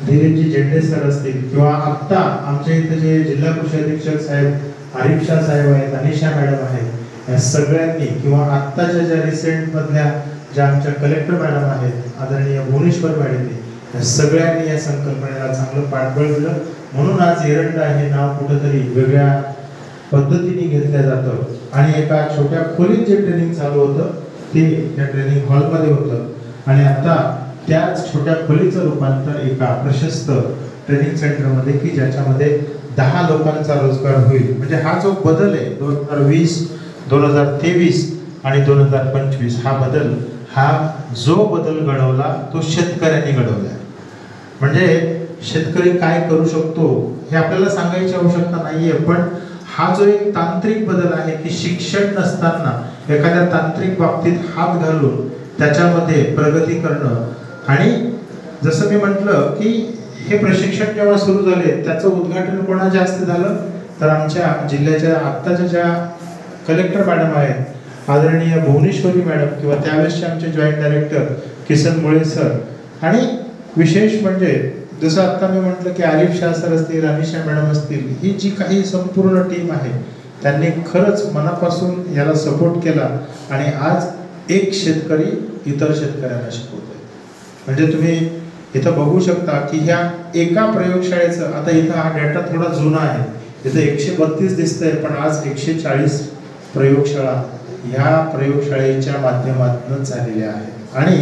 दिलीपजी झेंडे सर असतील किंवा आत्ता आमच्या इथे जे जिल्हा कृषी अधीक्षक साहेब आरिफ शाह साहेब आहेत, अनिशा मॅडम आहेत, या सगळ्यांनी किंवा आत्ताच्या ज्या रिसेंट मधल्या ज्या आमच्या कलेक्टर मॅडम आहेत आदरणीय भुवनेश्वर मॅडम, या सगळ्यांनी या संकल्पनेला चांगलं पाठबळ दिलं. म्हणून आज एरंडा हे नाव कुठेतरी वेगळ्या पद्धतीने घेतलं जातं आणि एका छोट्या खोलीत जे ट्रेनिंग चालू होतं ते त्या ट्रेनिंग हॉलमध्ये होतं आणि आता त्याच छोट्या खोलीचं रूपांतर एका प्रशस्त ट्रेनिंग सेंटरमध्ये की ज्याच्यामध्ये 10 लोकांचा रोजगार होईल. म्हणजे हा जो बदल आहे 2020, 2023 आणि 2025 हा बदल, हा जो बदल घडवला तो शेतकऱ्यांनी घडवला. म्हणजे शेतकरी काय करू शकतो हे आपल्याला सांगायची आवश्यकता नाहीये, पण हा जो एक तांत्रिक बदल आहे की शिक्षण नसताना एखाद्या तांत्रिक बाबतीत हात घालून त्याच्यामध्ये प्रगती करणं. आणि जसं मी म्हटलं की हे प्रशिक्षण जेव्हा सुरू झाले त्याचं उद्घाटन कोणाच्या हस्ते झालं तर आमच्या जिल्ह्याच्या आत्ताच्या ज्या कलेक्टर मॅडम आहेत आदरणीय भुवनेश्वरी मॅडम किंवा त्यावेळेसचे आमचे जॉईंट डायरेक्टर किसन मुळे सर. आणि विशेष म्हणजे जसं आत्ता मी म्हटलं की आरिफ शाह सर असतील, अनिशा मॅडम असतील, ही जी काही संपूर्ण टीम आहे त्यांनी खरंच मनापासून याला सपोर्ट केला आणि आज एक शेतकरी इतर शेतकऱ्यांना शिकवतोय. म्हणजे तुम्ही इथं बघू शकता की ह्या एका प्रयोगशाळेचं, आता इथं हा डेटा थोडा जुना आहे, इथं 132 दिसतंय, पण आज 140 प्रयोगशाळा ह्या प्रयोगशाळेच्या माध्यमातून झालेल्या आहेत. आणि